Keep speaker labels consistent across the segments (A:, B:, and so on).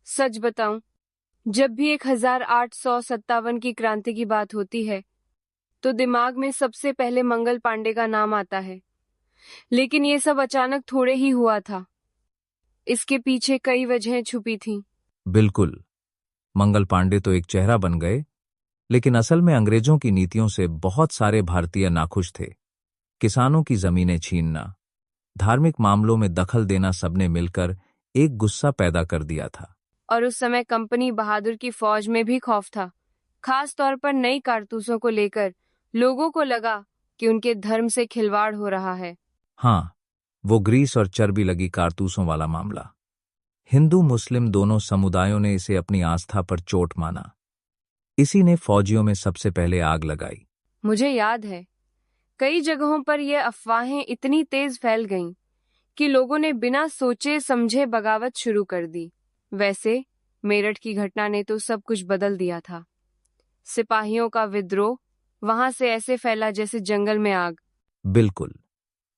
A: सच बताऊं, जब भी 1857 की क्रांति की बात होती है तो दिमाग में सबसे पहले मंगल पांडे का नाम आता है। लेकिन ये सब अचानक थोड़े ही हुआ था। इसके पीछे कई वजहें छुपी थीं।
B: बिल्कुल। मंगल पांडे तो एक चेहरा बन गए, लेकिन असल में अंग्रेजों की नीतियों से बहुत सारे भारतीय नाखुश थे। किसानों की जमीनें छीनना, धार्मिक मामलों में दखल देना, सबने मिलकर एक गुस्सा पैदा कर दिया था।
A: और उस समय कंपनी बहादुर की फौज में भी खौफ था, खास तौर पर नई कारतूसों को लेकर। लोगों को लगा कि उनके धर्म से खिलवाड़ हो रहा है।
B: हाँ, वो ग्रीस और चर्बी लगी कारतूसों वाला मामला। हिंदू मुस्लिम दोनों समुदायों ने इसे अपनी आस्था पर चोट माना। इसी ने फौजियों में सबसे पहले आग लगाई।
A: मुझे याद है, कई जगहों पर ये अफवाहें इतनी तेज फैल गईं कि लोगों ने बिना सोचे समझे बगावत शुरू कर दी। वैसे मेरठ की घटना ने तो सब कुछ बदल दिया था। सिपाहियों का विद्रोह वहां से ऐसे फैला जैसे जंगल में आग।
B: बिल्कुल।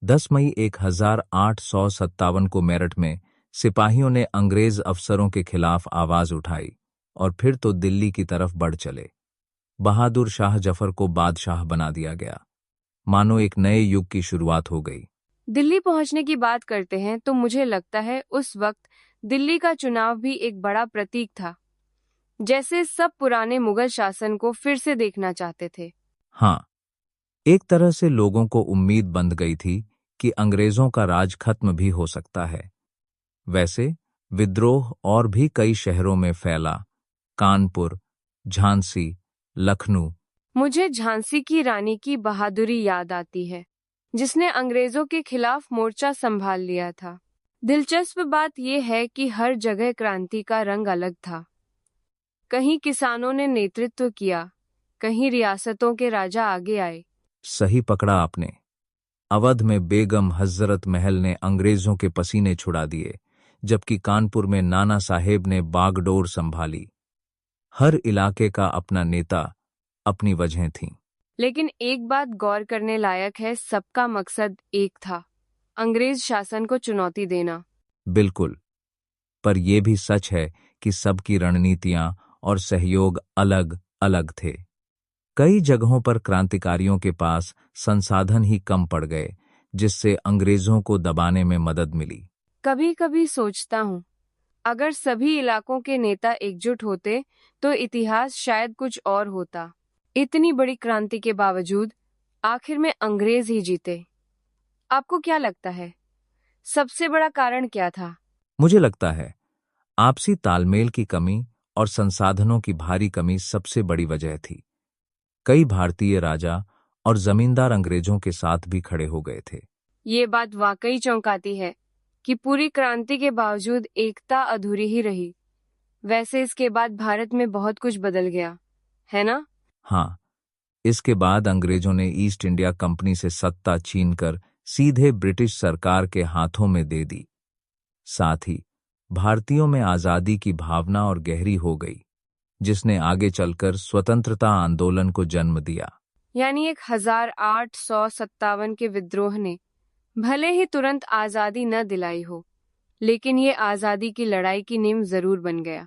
B: 10 मई 1857 को मेरठ में सिपाहियों ने अंग्रेज अफसरों के खिलाफ आवाज उठाई और फिर तो दिल्ली की तरफ बढ़ चले। बहादुर शाह जफर को बादशाह बना दिया गया। मानो एक नए युग की शुरुआत हो गई।
A: दिल्ली पहुंचने की बात करते हैं तो मुझे लगता है उस वक्त दिल्ली का चुनाव भी एक बड़ा प्रतीक था। जैसे सब पुराने मुगल शासन को फिर से देखना चाहते थे।
B: हाँ, एक तरह से लोगों को उम्मीद बंध गई थी कि अंग्रेजों का राज खत्म भी हो सकता है। वैसे विद्रोह और भी कई शहरों में फैला। कानपुर, झांसी, लखनऊ।
A: मुझे झांसी की रानी की बहादुरी याद आती है, जिसने अंग्रेजों के खिलाफ मोर्चा संभाल लिया था। दिलचस्प बात यह है कि हर जगह क्रांति का रंग अलग था। कहीं किसानों ने नेतृत्व किया, कहीं रियासतों के राजा आगे आए।
B: सही पकड़ा आपने। अवध में बेगम हजरत महल ने अंग्रेजों के पसीने छुड़ा दिए, जबकि कानपुर में नाना साहेब ने बागडोर संभाली। हर इलाके का अपना नेता, अपनी वजहें थीं।
A: लेकिन एक बात गौर करने लायक है, सबका मकसद एक था, अंग्रेज शासन को चुनौती देना।
B: बिल्कुल। पर यह भी सच है कि सबकी रणनीतियां और सहयोग अलग अलग थे। कई जगहों पर क्रांतिकारियों के पास संसाधन ही कम पड़ गए, जिससे अंग्रेजों को दबाने में मदद मिली।
A: कभी कभी सोचता हूँ, अगर सभी इलाकों के नेता एकजुट होते तो इतिहास शायद कुछ और होता। इतनी बड़ी क्रांति के बावजूद आखिर में अंग्रेज ही जीते। आपको क्या लगता है, सबसे बड़ा कारण क्या था?
B: मुझे लगता है आपसी तालमेल की कमी और संसाधनों की भारी कमी सबसे बड़ी वजह थी। कई भारतीय राजा और जमींदार अंग्रेजों के साथ भी खड़े हो गए थे।
A: ये बात वाकई चौंकाती है कि पूरी क्रांति के बावजूद एकता अधूरी ही रही। वैसे इसके बाद भारत में बहुत कुछ बदल गया, है ना?
B: हाँ, इसके बाद अंग्रेजों ने ईस्ट इंडिया कंपनी से सत्ता छीनकर सीधे ब्रिटिश सरकार के हाथों में दे दी। साथ ही भारतीयों में आजादी की भावना और गहरी हो गई, जिसने आगे चलकर स्वतंत्रता आंदोलन को जन्म दिया।
A: यानी 1857 के विद्रोह ने भले ही तुरंत आजादी न दिलाई हो, लेकिन ये आजादी की लड़ाई की नींव जरूर बन गया।